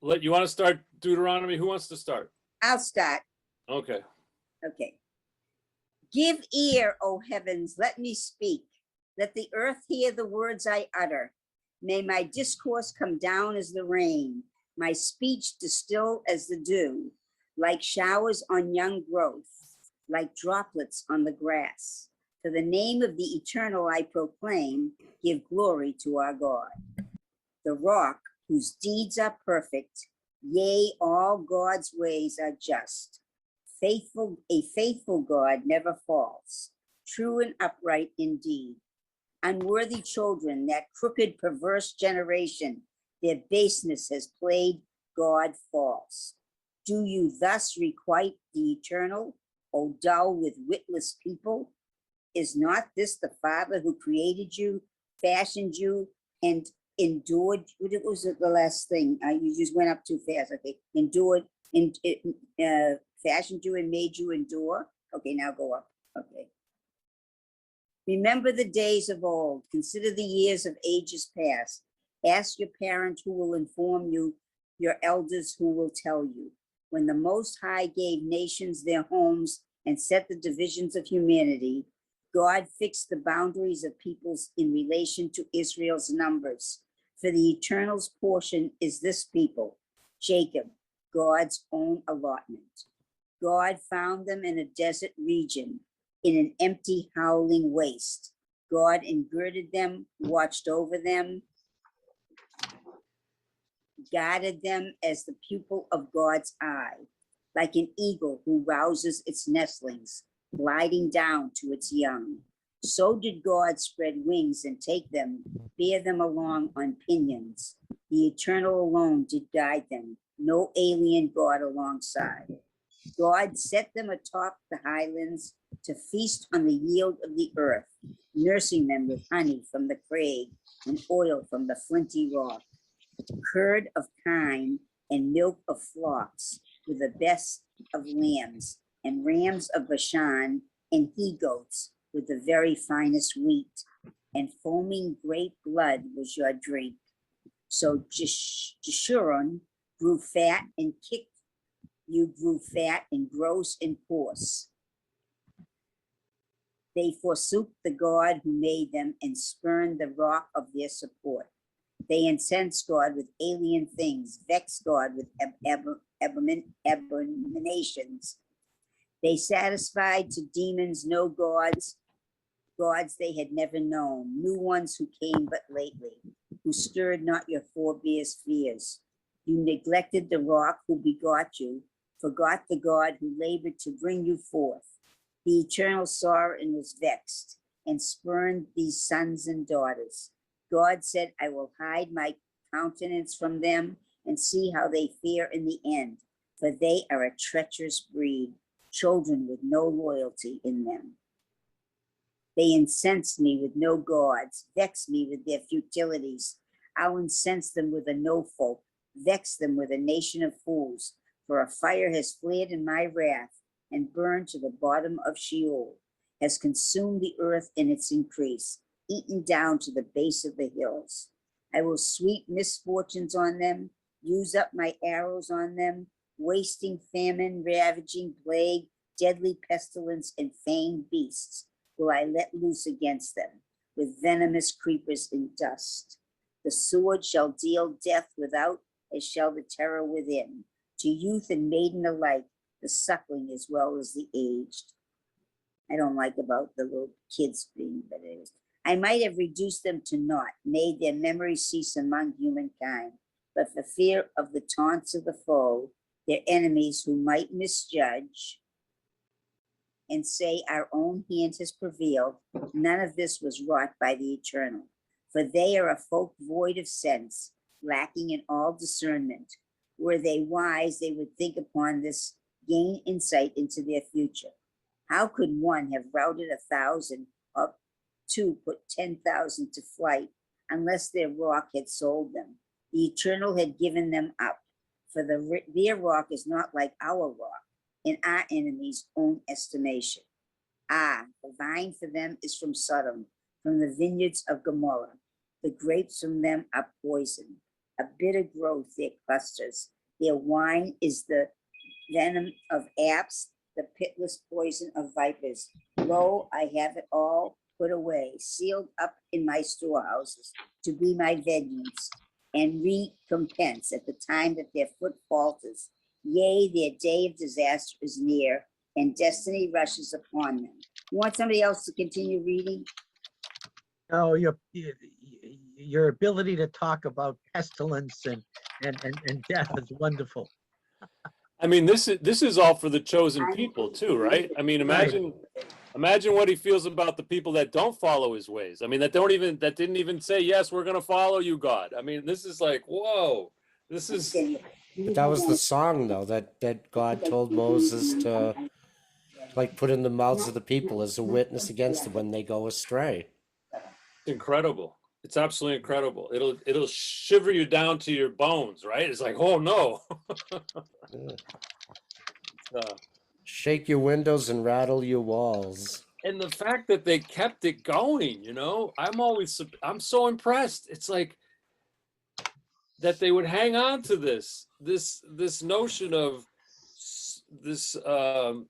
You want to start Deuteronomy? Who wants to start? I'll start. Okay. Okay. Give ear, O heavens, let me speak. Let the earth hear the words I utter. May my discourse come down as the rain, my speech distill as the dew, like showers on young growth, like droplets on the grass. For the name of the eternal I proclaim, give glory to our God. The rock whose deeds are perfect, yea, all God's ways are just. A faithful God never falls, true and upright indeed. Unworthy children, that crooked, perverse generation, their baseness has played God false. Do you thus requite the eternal, O dull with witless people? Is not this the Father who created you, fashioned you, and endured? What was the last thing? You just went up too fast. Okay, endured, fashioned you and made you endure. Okay, now go up. Okay. Remember the days of old. Consider the years of ages past. Ask your parents who will inform you, your elders who will tell you. When the Most High gave nations their homes and set the divisions of humanity, God fixed the boundaries of peoples in relation to Israel's numbers. For the Eternal's portion is this people, Jacob, God's own allotment. God found them in a desert region, in an empty, howling waste. God girded them, watched over them, guarded them as the pupil of God's eye, like an eagle who rouses its nestlings, gliding down to its young. So did God spread wings and take them, bear them along on pinions. The Eternal alone did guide them, no alien God alongside. God set them atop the highlands to feast on the yield of the earth, nursing them with honey from the crag and oil from the flinty rock, curd of kine and milk of flocks, with the best of lambs, and rams of Bashan, and he-goats with the very finest wheat, and foaming great blood was your drink. So Jeshurun grew fat and kicked. You grew fat and gross and coarse. They forsook the God who made them and spurned the rock of their support. They incensed God with alien things, vexed God with abominations. They satisfied to demons no gods, gods they had never known, new ones who came but lately, who stirred not your forebears' fears. You neglected the rock who begot you, forgot the God who labored to bring you forth. The Eternal saw and was vexed, and spurned these sons and daughters. God said, I will hide my countenance from them and see how they fare in the end, for they are a treacherous breed, children with no loyalty in them. They incensed me with no gods, vexed me with their futilities. I'll incense them with a no folk, vex them with a nation of fools, for a fire has flared in my wrath and burned to the bottom of Sheol, has consumed the earth in its increase, eaten down to the base of the hills. I will sweep misfortunes on them, use up my arrows on them, wasting famine, ravaging plague, deadly pestilence, and fanged beasts will I let loose against them, with venomous creepers in dust. The sword shall deal death without, as shall the terror within, to youth and maiden alike, the suckling as well as the aged. I don't like about the little kids being, but it is. I might have reduced them to naught, made their memory cease among humankind, but for fear of the taunts of the foe, their enemies who might misjudge and say our own hand has prevailed, none of this was wrought by the Eternal. For they are a folk void of sense, lacking in all discernment. Were they wise, they would think upon this, gain insight into their future. How could one have routed 1,000 or two put 10,000 to flight unless their rock had sold them? The Eternal had given them up, for their rock is not like our rock in our enemies' own estimation. Ah, the vine for them is from Sodom, from the vineyards of Gomorrah. The grapes from them are poison. a bitter growth their clusters. Their wine is the venom of apes, the pitiless poison of vipers. Lo, I have it all put away, sealed up in my storehouses, to be my vengeance and recompense at the time that their foot falters. Yea, their day of disaster is near, and destiny rushes upon them. You want somebody else to continue reading? Oh, your ability to talk about pestilence and death is wonderful. I mean, this is all for the chosen people too, right? I mean, imagine what he feels about the people that don't follow his ways. I mean, that didn't even say, yes, we're going to follow you, God. I mean, this is like, whoa, this is. But that was the song, though, that God told Moses to, like, put in the mouths of the people as a witness against them when they go astray. Incredible. It's absolutely incredible. It'll shiver you down to your bones, right? It's like, oh no. Shake your windows and rattle your walls. And the fact that they kept it going, I'm so impressed. It's like that they would hang on to this notion of this. I'm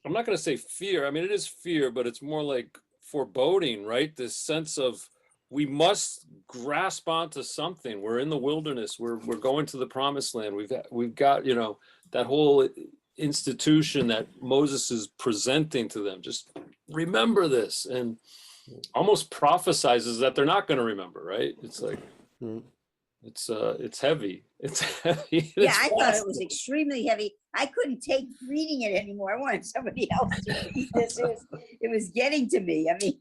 not going to say fear. I mean, it is fear, but it's more like foreboding, right? This sense of we must grasp onto something. We're in the wilderness. We're going to the promised land. We've got that whole institution that Moses is presenting to them. Just remember this, and almost prophesizes that they're not going to remember, right? It's like it's heavy. It's heavy. Yeah, I thought it was extremely heavy. I couldn't take reading it anymore. I wanted somebody else to read this. It was getting to me. I mean,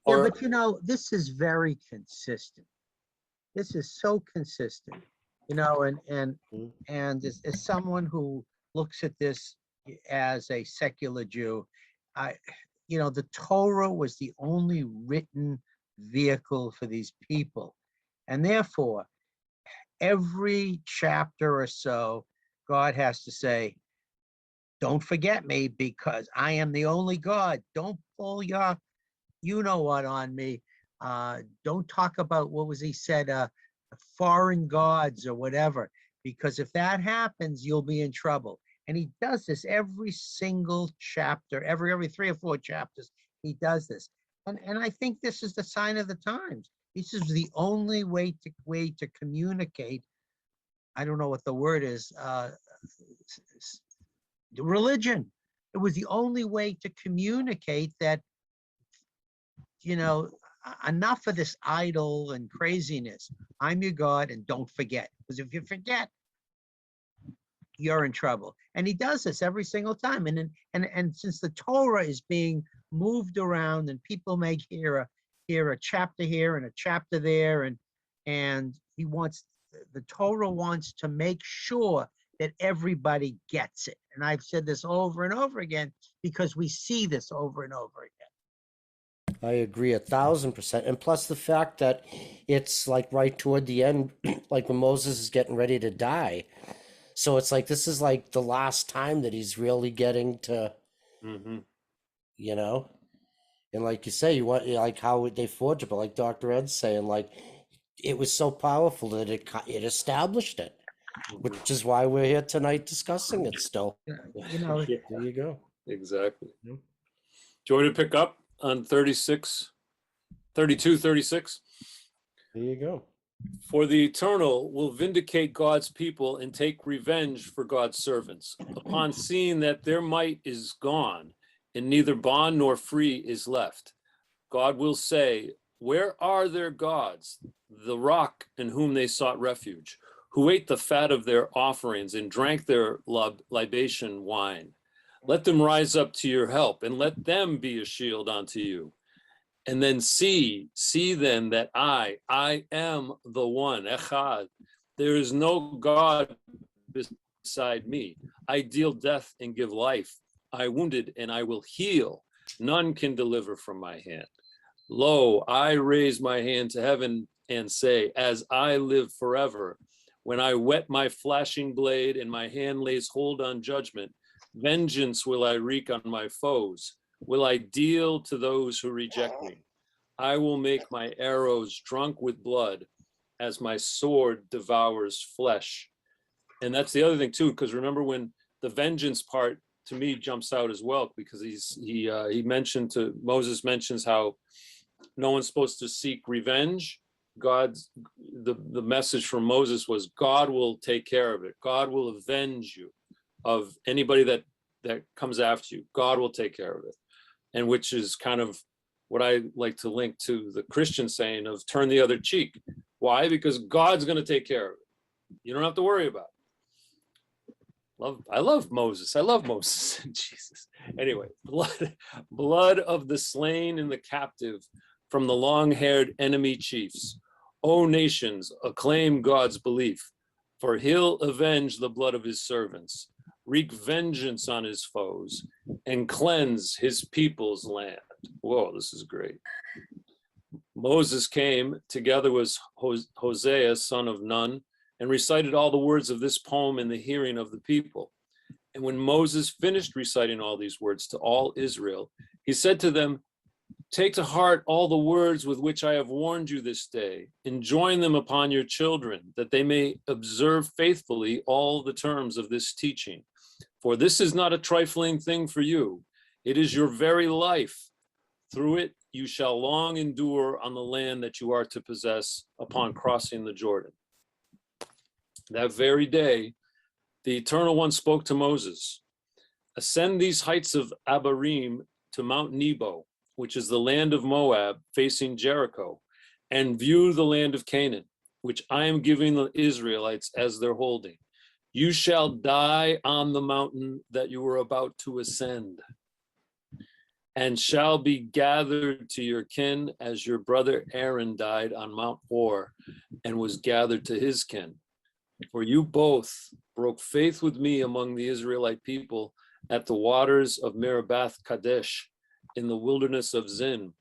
but this is very consistent. This is so consistent, and as someone who looks at this as a secular Jew, the Torah was the only written vehicle for these people, and therefore every chapter or so God has to say, don't forget me, because I am the only God. Don't pull your you-know-what on me. Don't talk about, what was he said, foreign gods or whatever, because if that happens, you'll be in trouble. And he does this every single chapter, every 3 or 4 chapters, he does this. And I think this is the sign of the times. This is the only way to communicate. I don't know what the word is. Religion. It was the only way to communicate that, enough of this idol and craziness. I'm your God, and don't forget. Because if you forget, you're in trouble. And he does this every single time. And since the Torah is being moved around, and people may hear a chapter here and a chapter there, and the Torah wants to make sure that everybody gets it. And I've said this over and over again because we see this over and over again. I agree 1,000%. And plus the fact that it's like right toward the end, like when Moses is getting ready to die. So it's like, this is like the last time that he's really getting to, and like you say, you want, like how they forged it, but like Dr. Ed's saying, like, it was so powerful that it established it, which is why we're here tonight discussing it still. There you go. Exactly. Do you want to pick up on 32, 36? There you go. For the Eternal will vindicate God's people and take revenge for God's servants, upon seeing that their might is gone, and neither bond nor free is left. God will say, where are their gods, the rock in whom they sought refuge, who ate the fat of their offerings and drank their libation wine? Let them rise up to your help, and let them be a shield unto you. And then see then that I am the one, Echad. There is no God beside me. I deal death and give life. I wounded and I will heal. None can deliver from my hand. Lo, I raise my hand to heaven and say, as I live forever, when I whet my flashing blade and my hand lays hold on judgment, vengeance will I wreak on my foes. Will I deal to those who reject me? I will make my arrows drunk with blood as my sword devours flesh. And that's the other thing too, because remember when the vengeance part to me jumps out as well, because Moses mentions how no one's supposed to seek revenge. The message from Moses was God will take care of it. God will avenge you of anybody that comes after you. God will take care of it. And which is kind of what I like to link to the Christian saying of turn the other cheek. Why? Because God's going to take care of it. You don't have to worry about it. I love Moses. I love Moses. Jesus. Anyway, blood of the slain and the captive from the long-haired enemy chiefs. O nations, acclaim God's belief, for he'll avenge the blood of his servants, wreak vengeance on his foes, and cleanse his people's land. Whoa, this is great. Moses came together with Hosea, son of Nun, and recited all the words of this poem in the hearing of the people. And when Moses finished reciting all these words to all Israel, he said to them, take to heart all the words with which I have warned you this day, and join them upon your children, that they may observe faithfully all the terms of this teaching. For this is not a trifling thing for you. It is your very life. Through it, you shall long endure on the land that you are to possess upon crossing the Jordan. That very day, the Eternal One spoke to Moses, ascend these heights of Abarim to Mount Nebo, which is the land of Moab facing Jericho, and view the land of Canaan, which I am giving the Israelites as their holding. You shall die on the mountain that you were about to ascend, and shall be gathered to your kin as your brother Aaron died on Mount Hor and was gathered to his kin. For you both broke faith with me among the Israelite people at the waters of Meribah Kadesh in the wilderness of Zin,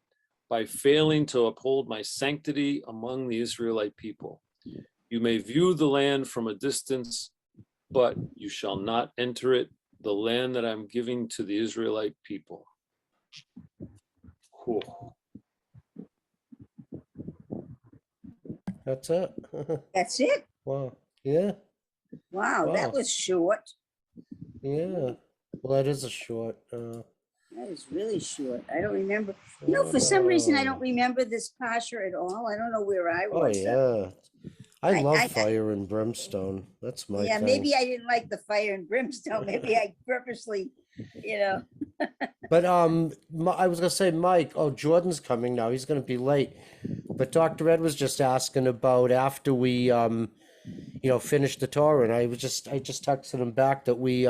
by failing to uphold my sanctity among the Israelite people. You may view the land from a distance, but you shall not enter it, the land that I'm giving to the Israelite people. Cool. That's it. That's it? Wow. Yeah. Wow, that Wow. was short. Yeah. Well, that is a short. That was really short. I don't remember. You know, for some reason, I don't remember this Pasha at all. I don't know where I Oh was. yeah. I I- love I- fire and brimstone. That's my Yeah, thing. maybe I didn't like the fire and brimstone. Maybe I purposely, you know. But I was gonna say, Mike. Oh, Jordan's coming now. He's gonna be late. But Dr. Ed was just asking about after we finish the Torah, and I just texted him back that we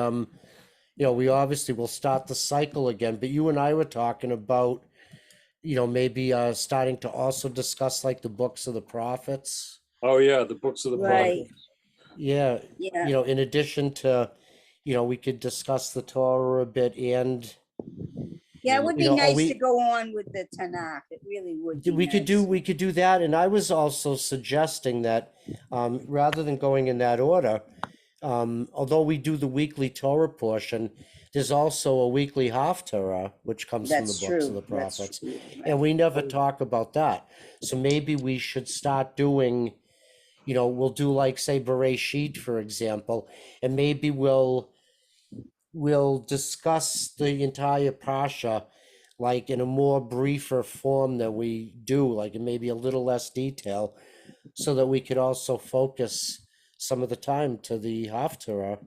we obviously will start the cycle again. But you and I were talking about maybe starting to also discuss like the books of the prophets. Oh yeah, the books of the Right. prophets. Yeah. Yeah. In addition to, we could discuss the Torah a bit and Yeah, it would be are nice to go on with the Tanakh. It really would be we could do nice. we could do that. And I was also suggesting that rather than going in that order, although we do the weekly Torah portion, there's also a weekly Haftarah, which comes That's from the books of true. the That's prophets. true. And we never talk about that. So maybe we should start doing, we'll do like say Bereshit, for example, and maybe we'll discuss the entire Pasha like in a more briefer form than we do, like in maybe a little less detail, so that we could also focus some of the time to the Haftarah.